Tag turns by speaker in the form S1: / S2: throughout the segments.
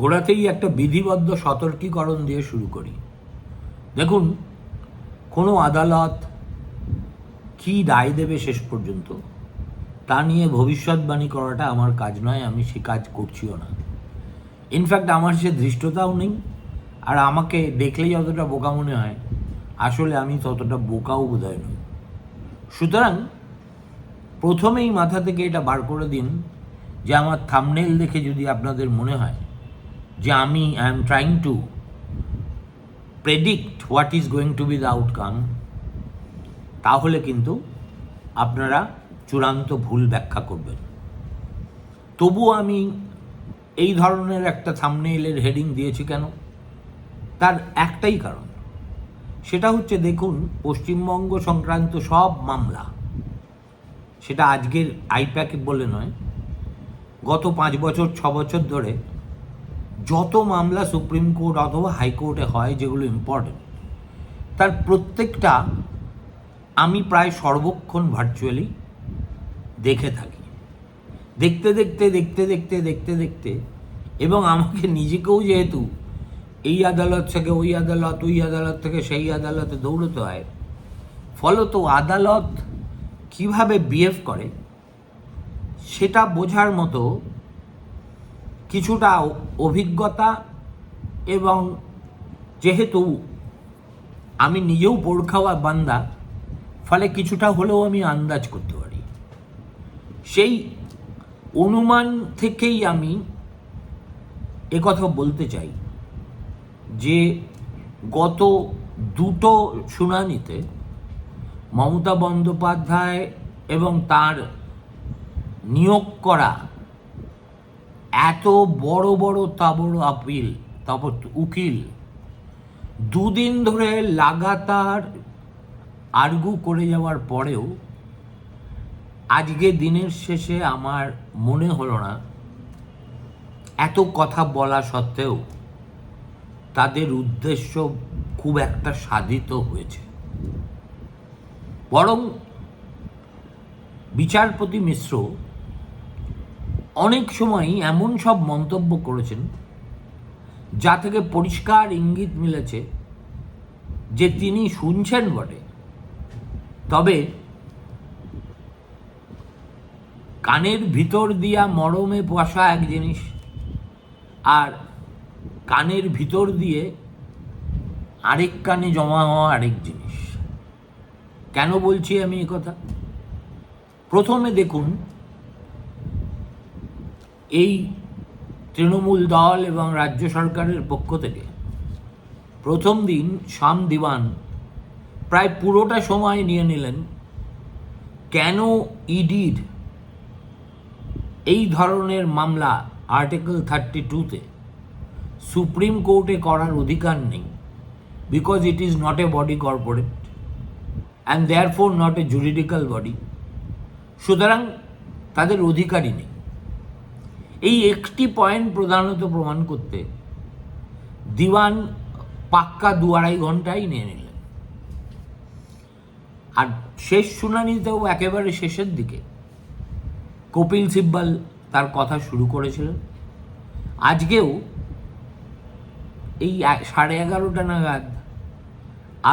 S1: গোড়াতেই একটা বিধিবদ্ধ সতর্কীকরণ দিয়ে শুরু করি। দেখুন, কোনো আদালত কি রায় দেবে শেষ পর্যন্ত তা নিয়ে ভবিষ্যৎবাণী করাটা আমার কাজ নয়, আমি সে কাজ করছিও না। ইনফ্যাক্ট আমার সে ধৃষ্টতাও নেই, আর আমাকে দেখলেই যতটা বোকা মনে হয় আসলে আমি ততটা বোকাও বোধহয় নই। সুতরাং প্রথমেই মাথা থেকে এটা বার করে দিন যে আমার থাম্বনেল দেখে যদি আপনাদের মনে হয় যে আমি I am trying to predict what is going to B the outcome, তাহলে কিন্তু আপনারা চূড়ান্ত ভুল ব্যাখ্যা করবেন। তবুও আমি এই ধরনের একটা থাম্বনেইলের হেডিং দিয়েছি কেন? তার একটাই কারণ, সেটা হচ্ছে দেখুন, পশ্চিমবঙ্গ সংক্রান্ত সব মামলা, সেটা আজকের আইপ্যাক বলে নয়, গত 5 বছর 6 বছর ধরে যত মামলা সুপ্রিম কোর্ট অথবা হাইকোর্টে হয় যেগুলো ইম্পর্টেন্ট, তার প্রত্যেকটা আমি প্রায় সর্বক্ষণ ভার্চুয়ালি দেখে থাকি। দেখতে দেখতে দেখতে দেখতে দেখতে দেখতে এবং আমাকে নিজেকেও যেহেতু এই আদালত থেকে ওই আদালত, ওই আদালত থেকে সেই আদালতে দৌড়তে হয়, ফলত আদালত কিভাবে বিহেভ করে সেটা বোঝার মতো কিছুটা অভিজ্ঞতা, এবং যেহেতু আমি নিজেও পোড় খাওয়া বান্দা, ফলে কিছুটা হলেও আমি আন্দাজ করতে পারি। সেই অনুমান থেকেই আমি একথা বলতে চাই যে গত দুটো শুনানিতে মমতা বন্দ্যোপাধ্যায় এবং তার নিয়োগ করা এত বড় বড় তাবড় আপিল, তারপর উকিল দুদিন ধরে লাগাতার আর্গু করে যাওয়ার পরেও আজকে দিনের শেষে আমার মনে হলো না এত কথা বলা সত্ত্বেও তাদের উদ্দেশ্য খুব একটা সাধিত হয়েছে। বরং বিচারপতি মিশ্র অনেক সময়ই এমন সব মন্তব্য করেছেন যা থেকে পরিষ্কার ইঙ্গিত মিলেছে যে তিনি শুনছেন বটে, তবে কানের ভিতর দিয়া মরমে বসা এক জিনিস, আর কানের ভিতর দিয়ে আরেক কানে জমা হওয়া আরেক জিনিস। কেন বলছি আমি কথা? প্রথমে দেখুন, এই তৃণমূল দল এবং রাজ্য সরকারের পক্ষ থেকে প্রথম দিন শাম দিওয়ান প্রায় পুরোটা সময় নিয়ে নিলেন কেন ইডির এই ধরনের মামলা আর্টিকেল 32-তে সুপ্রিম কোর্টে করার অধিকার নেই, because it is not a body corporate and therefore not a juridical body, সুতরাং তাদের অধিকারই নেই। এই একটি পয়েন্ট প্রধানত প্রমাণ করতে দিওয়ান পাক্কা 2-2.5 ঘন্টাই নিয়ে নিলেন। আর শেষ শুনানিতেও একেবারে শেষের দিকে কপিল সিব্বল তার কথা শুরু করেছিলেন। আজকেও এই 11:30 নাগাদ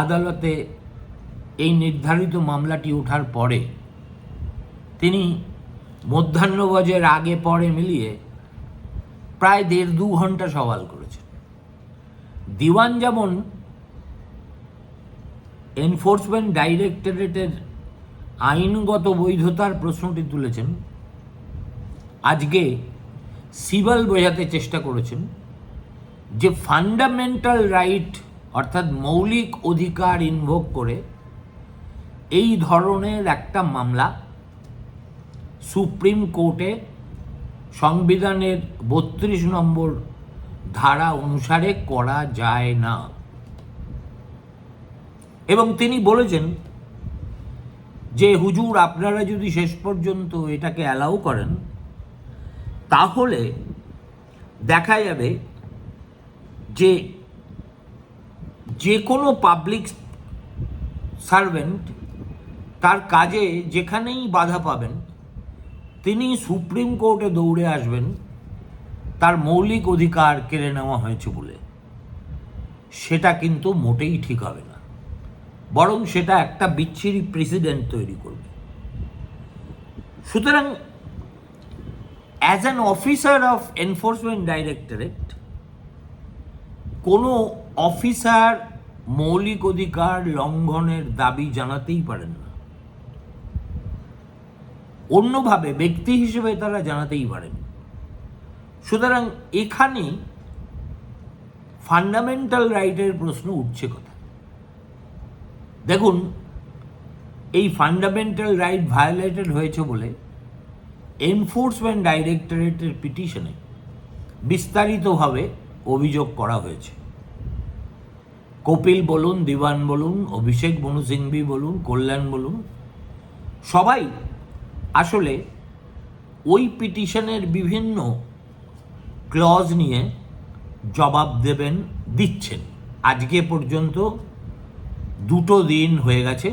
S1: আদালতে এই নির্ধারিত মামলাটি ওঠার পরে তিনি মধ্যাহ্নভোজের আগে পরে মিলিয়ে প্রায় 1.5-2 ঘন্টা সওয়াল করেছেন। দিওয়ান যেমন এনফোর্সমেন্ট ডাইরেক্টরেটের আইনগত বৈধতার প্রশ্নটি তুলেছেন, আজকে সিবাল বোঝাতে চেষ্টা করেছেন যে ফান্ডামেন্টাল রাইট অর্থাৎ মৌলিক অধিকার ইনভোক করে এই ধরনের একটা মামলা সুপ্রিম কোর্টে সংবিধানের 32 নম্বর ধারা অনুসারে করা যায় না। এবং তিনি বলেছেন যে হুজুর, আপনারা যদি শেষ পর্যন্ত এটাকে অ্যালাউ করেন তাহলে দেখা যাবে যে যে কোনো পাবলিক সার্ভেন্ট তার কাজে যেখানেই বাধা পাবেন তিনি সুপ্রিম কোর্টে দৌড়ে আসবেন তার মৌলিক অধিকার কেড়ে নেওয়া হয়েছে বলে সেটা কিন্তু মোটেই ঠিক হবে না, বরং সেটা একটা বিচ্ছিরি প্রেসিডেন্ট তৈরি করবে। সুতরাং as an officer of enforcement directorate কোনো অফিসার মৌলিক অধিকার লঙ্ঘনের দাবি জানাতেই পারেন না। অন্যভাবে ব্যক্তি হিসেবে তারা জানাতেই পারেন। সুতরাং এখানে ফান্ডামেন্টাল রাইটের প্রশ্ন উঠছে কথা। দেখুন, এই ফান্ডামেন্টাল রাইট ভায়োলেটেড হয়েছে বলে এনফোর্সমেন্ট ডাইরেক্টরেটের পিটিশনে বিস্তারিতভাবে অভিযোগ করা হয়েছে। কপিল বলুন, দিওয়ান বলুন, অভিষেক মনু সিংভি বলুন, কল্যাণ বলুন, সবাই আসলে ওই পিটিশনের বিভিন্ন ক্লজ নিয়ে জবাব দিচ্ছেন। আজকে পর্যন্ত 2 দিন হয়ে গেছে,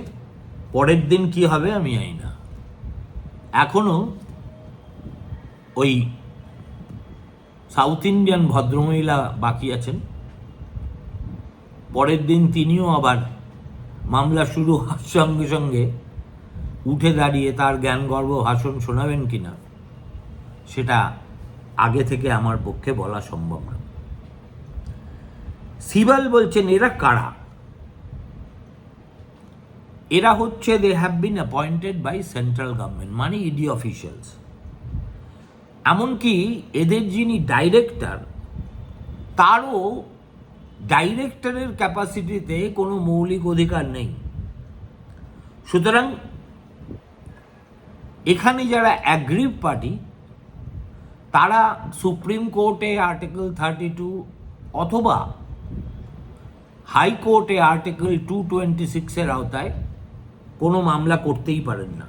S1: পরের দিন কি হবে আমি জানি না। এখনো ওই সাউথ ইন্ডিয়ান ভদ্রমহিলা বাকি আছেন, পরের দিন তিনিও আবার মামলা শুরু হওয়ার সঙ্গে সঙ্গে উঠে দাঁড়িয়ে তার জ্ঞানগর্ভ ভাষণ শোনাবেন কিনা সেটা আগে থেকে আমার পক্ষে বলা সম্ভব না। সিবাল বলছেন এরা কারা? এরা হচ্ছে they have been appointed by central government, মানে ইডি অফিসিয়ালস। এমনকি এদের যিনি ডাইরেক্টর, তারও ডাইরেক্টরের ক্যাপাসিটিতে কোনো মৌলিক অধিকার নেই। সুতরাং এখানে যারা অ্যাগ্রিভ পার্টি তারা সুপ্রিম কোর্টে আর্টিকেল 32 অথবা হাইকোর্টে আর্টিকেল 226-এর আওতায় কোনো মামলা করতেই পারেন না।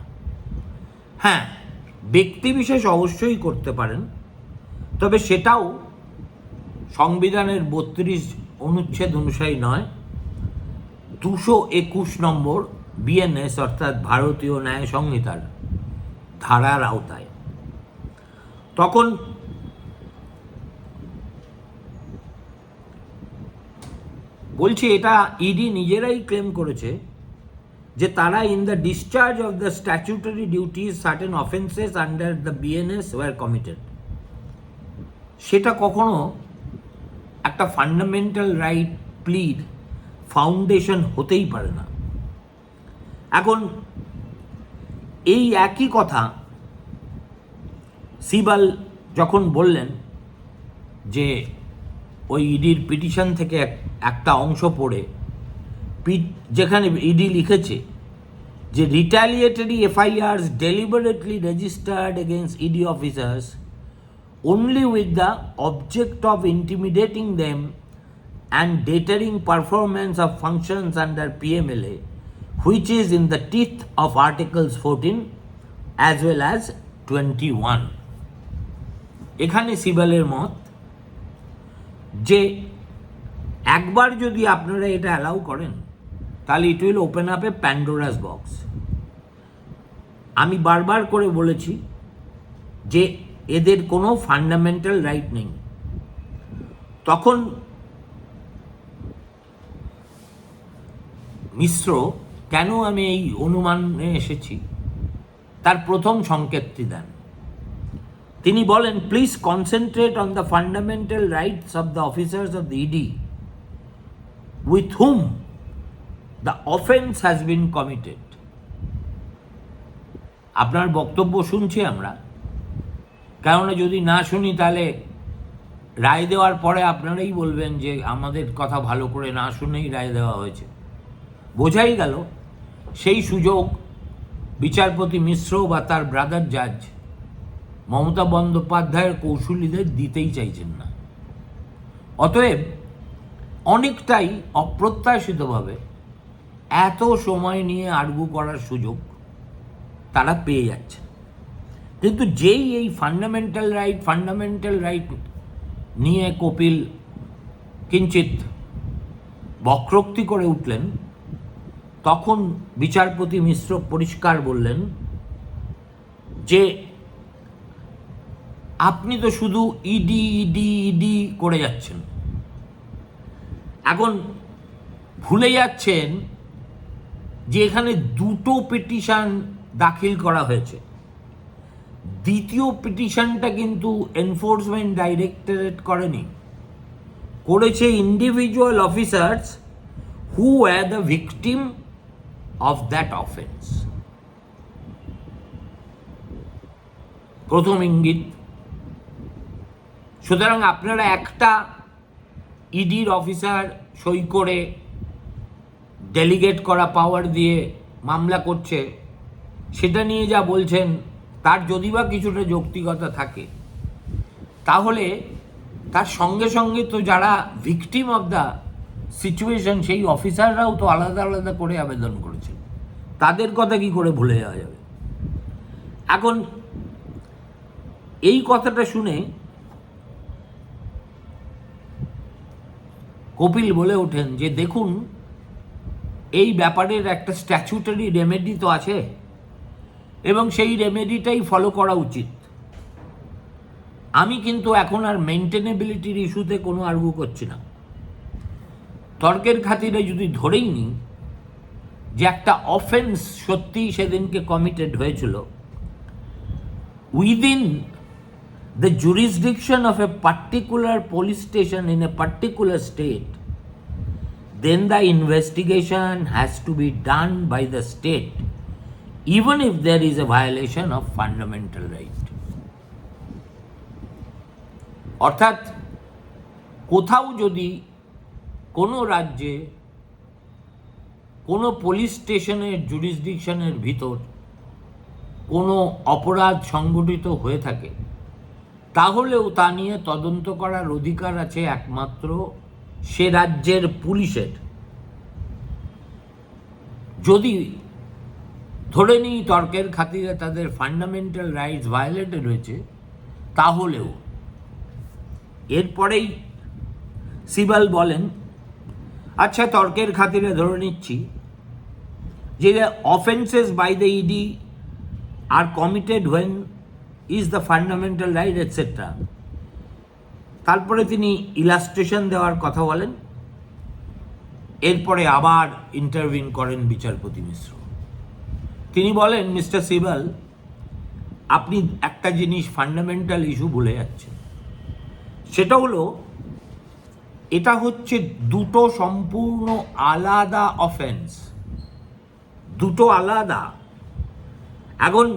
S1: হ্যাঁ, ব্যক্তিবিশেষ অবশ্যই করতে পারেন, তবে সেটাও সংবিধানের 32 অনুচ্ছেদ অনুযায়ী নয়, 221 নম্বর বিএনএস অর্থাৎ ভারতীয় ন্যায় সংহিতার ধারার আওতায়। তখন বলছি, এটা ইডি নিজেরাই ক্লেম করেছে যে তারা in the discharge of the statutory duties certain offences under the BNS were committed. সেটা কখনো একটা ফান্ডামেন্টাল রাইট প্লিড ফাউন্ডেশন হতেই পারে না। এখন এই একই কথা সিবাল যখন বললেন যে ওই ইডির পিটিশন থেকে একটা অংশ পড়ে, যেখানে ইডি লিখেছে যে retaliatory FIRs deliberately registered against ED officers only with the object of intimidating them and deterring performance of functions under PMLA, which is in the teeth of Articles 14 as well as 21. এখানে সিবালের মত যে একবার যদি আপনারা এটা allow করেন তাহলে it will open up A Pandora's box. আমি বারবার করে বলেছি যে এদের কোনো ফান্ডামেন্টাল রাইট নেই। তখন মিশ্র কেন আমি এই অনুমানে এসেছি তার প্রথম সংকেতটি দেন। তিনি বলেন, please concentrate on the fundamental rights of the officers of the ED with whom the offence has been committed. আপনার বক্তব্য শুনছি আমরা, কেননা যদি না শুনি তাহলে রায় দেওয়ার পরে আপনারাই বলবেন যে আমাদের কথা ভালো করে না শুনেই রায় দেওয়া হয়েছে। বোঝাই গেল সেই সুযোগ বিচারপতি মিশ্র বা তার ব্রাদার জাজ মমতা বন্দ্যোপাধ্যায়ের কৌশলীদের দিতেই চাইছেন না। অতএব অনেকটাই অপ্রত্যাশিতভাবে এত সময় নিয়ে আর্গু করার সুযোগ তারা পেয়ে যাচ্ছে। কিন্তু যেই এই ফান্ডামেন্টাল রাইট নিয়ে কপিল কিঞ্চিত বক্রোক্তি করে উঠলেন, তখন বিচারপতি মিশ্র পরিষ্কার বললেন যে আপনি তো শুধু ইডি ইডি ইডি করে যাচ্ছেন। এখন ভুলে যাচ্ছেন যে এখানে দুটো পিটিশন দাখিল করা হয়েছে। দ্বিতীয় পিটিশনটা কিন্তু এনফোর্সমেন্ট ডাইরেক্টরেট করেনি, করেছে individual officers who were the victim of that offence. প্রথম ইঙ্গিত। সুতরাং আপনারা একটা ইডির অফিসার সই করে ডেলিগেট করা পাওয়ার দিয়ে মামলা করছে, সেটা নিয়ে যা বলছেন তার যদি বা কিছুটা যৌক্তিকতা থাকে, তাহলে তার সঙ্গে সঙ্গে তো যারা ভিকটিম অফ দ্য সিচুয়েশন সেই অফিসাররাও তো আলাদা আলাদা করে আবেদন করেছেন, তাদের কথা কি করে ভুলে যাওয়া যাবে? এখন এই কথাটা শুনে কপিল বলে ওঠেন যে দেখুন, এই ব্যাপারের একটা স্ট্যাচুটারি রেমেডি তো আছে এবং সেই রেমেডিটাই ফলো করা উচিত। আমি কিন্তু এখন আর মেনটেনেবিলিটির ইস্যুতে কোনো আর্গু করছি না। তর্কের খাতিরে যদি ধরেই নিই যে একটা অফেন্স সত্যিই সেদিনকে কমিটেড হয়েছিল within the jurisdiction of a particular police station in a particular state, then the investigation has to be done by the state, even if there is a violation of fundamental right. অর্থাৎ কোথাও যদি কোনো রাজ্যে কোনো police স্টেশনের জুরিসডিকশনের ভিতর কোনো অপরাধ সংঘটিত হয়ে থাকে, তাহলেও তা নিয়ে তদন্ত করার অধিকার আছে একমাত্র সে রাজ্যের পুলিশের। যদি ধরে নিই তর্কের খাতিরে তাদের ফান্ডামেন্টাল রাইটস ভায়োলেটেড হয়েছে, তাহলেও এরপরেই সিবাল বলেন, আচ্ছা তর্কের খাতিরে ধরে নিচ্ছি যে offences by the ED are committed when is the fundamental right etcetera. তারপরে তিনি ইলাস্ট্রেশন দেওয়ার কথা বলেন। এরপরে আবার ইন্টারভিন করেন বিচারপতি মিশ্র। তিনি বলেন, মিস্টার সিবাল, আপনি একটা জিনিস ফান্ডামেন্টাল ইস্যু ভুলে যাচ্ছেন। সেটা হলো, এটা হচ্ছে দুটো সম্পূর্ণ আলাদা অফেন্স, দুটো আলাদা। এখন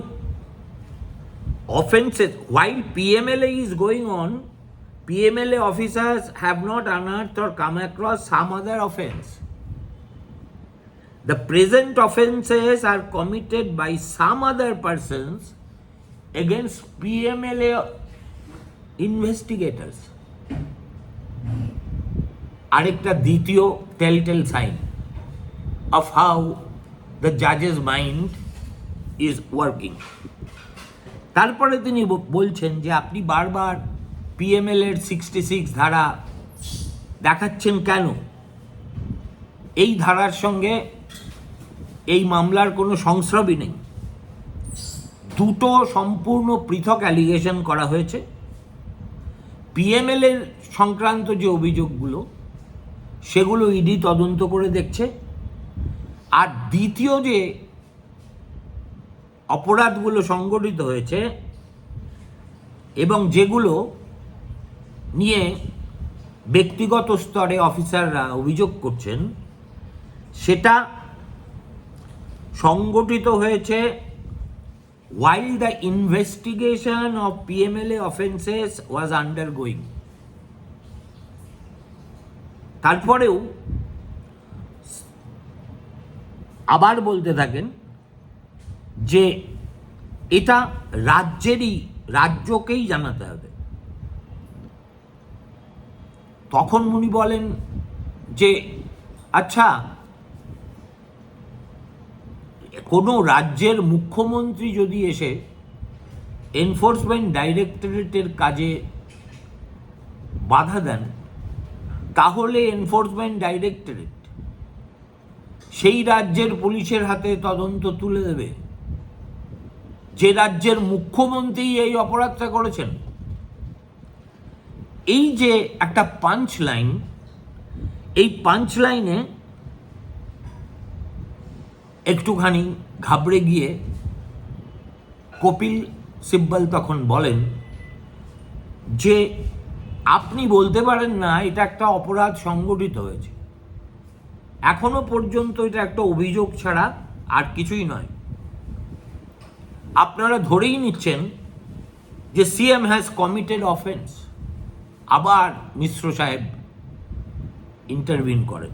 S1: offenses, while PMLA is going on, PMLA officers have not unearthed or come across some other offense. The present offenses are committed by some other persons against PMLA investigators. আরেকটা দ্বিতীয় telltale sign of how the judge's mind is working. তারপরে তিনি বলছেন যে আপনি বারবার পিএমএল-এর 66 ধারা দেখাচ্ছেন কেন? এই ধারার সঙ্গে এই মামলার কোনো সংস্রবই নেই। দুটো সম্পূর্ণ পৃথক অ্যালিগেশন করা হয়েছে। পিএমএল-এর সংক্রান্ত যে অভিযোগগুলো, সেগুলো ইডি তদন্ত করে দেখছে। আর দ্বিতীয় যে অপরাধগুলো সংগঠিত হয়েছে এবং যেগুলো নিয়ে ব্যক্তিগত স্তরে অফিসাররা অভিযোগ করছেন, সেটা সংগঠিত হয়েছে while the investigation of PMLA offenses was undergoing. তারপরেও আবার বলতে থাকেন যে এটা রাজ্যকেই জানাতে হবে। তখন উনি বলেন যে আচ্ছা, কোনো রাজ্যের মুখ্যমন্ত্রী যদি এসে এনফোর্সমেন্ট ডাইরেক্টরেটের কাজে বাধা দেন, তাহলে এনফোর্সমেন্ট ডাইরেক্টরেট সেই রাজ্যের পুলিশের হাতে তদন্ত তুলে দেবে যে রাজ্যের মুখ্যমন্ত্রী এই অপরাধটা করেছেন। এই যে একটা পাঞ্চ লাইন, এই পাঞ্চ লাইনে একটুখানি ঘাবড়ে গিয়ে কপিল সিব্বল তখন বলেন যে আপনি বলতে পারেন না এটা একটা অপরাধ সংগঠিত হয়েছে, এখনো পর্যন্ত এটা একটা অভিযোগ ছাড়া আর কিছুই নয়। আপনারা ধরেই নিচ্ছেন যে সিএম হ্যাজ কমিটেড অফেন্স। আবার মিশ্র সাহেব ইন্টারভিন করেন,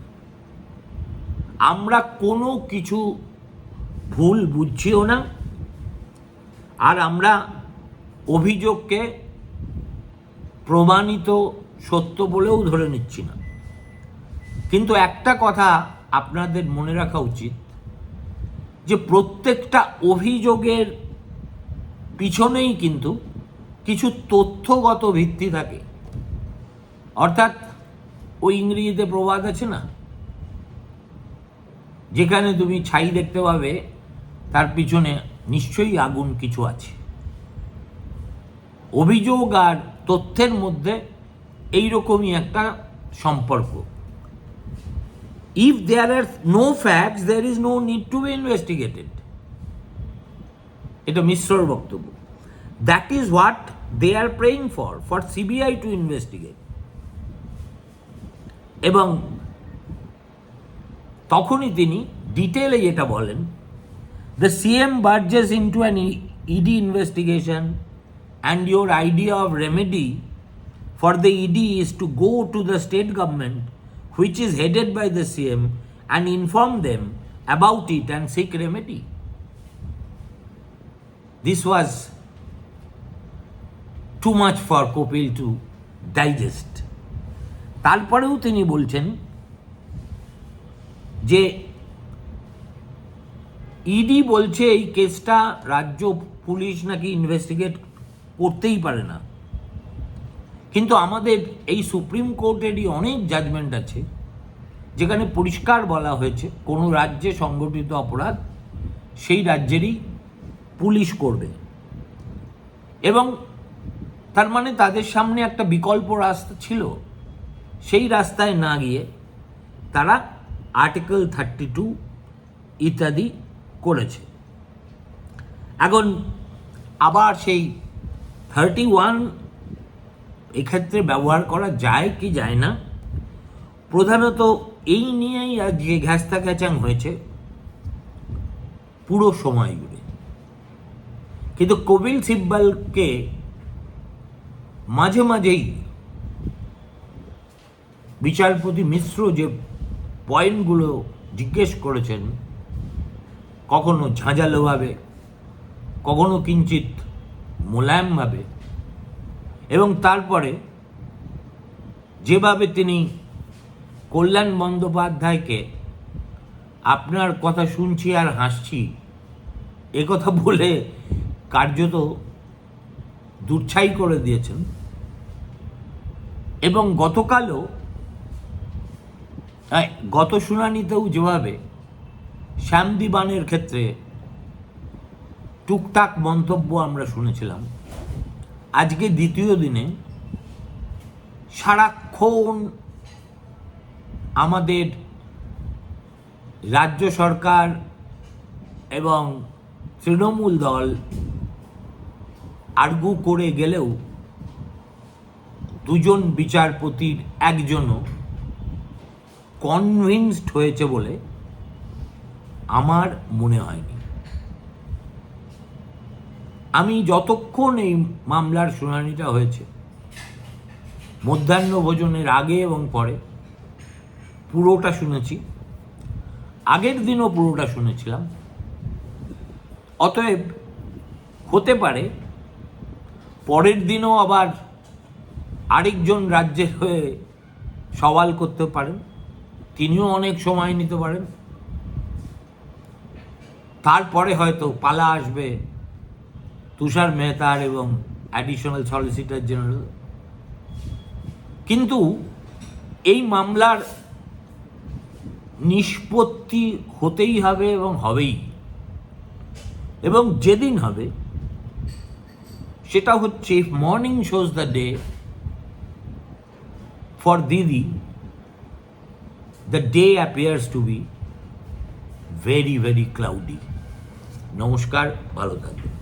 S1: আমরা কোনো কিছু ভুল বুঝছিও না, আর আমরা অভিযোগকে প্রমাণিত সত্য বলেও ধরে নিচ্ছি না। কিন্তু একটা কথা আপনাদের মনে রাখা উচিত যে প্রত্যেকটা অভিযোগের পিছনেই কিন্তু কিছু তথ্যগত ভিত্তি থাকে। অর্থাৎ ওই ইংরেজিতে প্রবাদ আছে না, যেখানে তুমি ছাই দেখতে পাবে তার পিছনে নিশ্চয়ই আগুন কিছু আছে। অভিযোগ আর তথ্যের মধ্যে এইরকমই একটা সম্পর্ক। If there are no facts there is no need to be investigated, এটা মিশ্রর বক্তব্য। That is what they are praying for CBI to investigate. এবং তখনই তিনি ডিটেলে যেটা বলেন, the CM barges into an ED investigation and your idea of remedy for the ED is to go to the state government which is headed by the CM and inform them about it and seek remedy. This was too much for Kopil to digest. তারপরেও তিনি বলছেন যে ED বলছে এই কেসটা রাজ্য police নাকি investigate করতেই পারে না, কিন্তু আমাদের এই সুপ্রিম কোর্টেরই অনেক জাজমেন্ট আছে যেখানে পরিষ্কার বলা হয়েছে কোনো রাজ্যে সংগঠিত অপরাধ সেই রাজ্যেরই পুলিশ করবে। এবং তার মানে তাদের সামনে একটা বিকল্প রাস্তা ছিল, সেই রাস্তায় না গিয়ে তারা আর্টিকেল 32 ইত্যাদি করেছে। এখন আবার সেই 31 এক্ষেত্রে ব্যবহার করা যায় কি যায় না, প্রধানত এই নিয়েই আজকে ঘ্যাস্তা ক্যাচাং হয়েছে পুরো সময় জুড়ে। কিন্তু কপিল সিব্বলকে মাঝে মাঝেই বিচারপতি মিশ্র যে পয়েন্টগুলো জিজ্ঞেস করেছেন, কখনো ঝাঁঝালোভাবে, কখনো কিঞ্চিত মোলায়েমভাবে, এবং তারপরে যেভাবে তিনি কল্যাণ বন্দ্যোপাধ্যায়কে আপনার কথা শুনছি আর হাসছি একথা বলে কার্যত দুচ্ছাই করে দিয়েছেন। এবং গতকালও গত শুনানিতেও যেভাবে শ্যামদিবানের ক্ষেত্রে টুকটাক মন্তব্য আমরা শুনেছিলাম, আজকে দ্বিতীয় দিনে সারাক্ষণ আমাদের রাজ্য সরকার এবং তৃণমূল দল আর্গু করে গেলেও দুজন বিচারপতির একজনও কনভিন্সড হয়েছে বলে আমার মনে হয়নি। আমি যতক্ষণ এই মামলার শুনানিটা হয়েছে, মধ্যাহ্ন ভোজনের আগে এবং পরে পুরোটা শুনেছি, আগের দিনও পুরোটা শুনেছিলাম। অতএব হতে পারে পরের দিনও আবার আরেকজন রাজ্যের হয়ে সওয়াল করতে পারেন, তিনিও অনেক সময় নিতে পারেন। তারপরে হয়তো পালা আসবে তুষার মেহতার এবং অ্যাডিশনাল সলিসিটর জেনারেল। কিন্তু এই মামলার নিষ্পত্তি হতেই হবে এবং হবেই, এবং যেদিন হবে সেটা হচ্ছে, if morning shows the day, for Didi the day appears to be very very cloudy. নমস্কার, ভালো থাকবেন।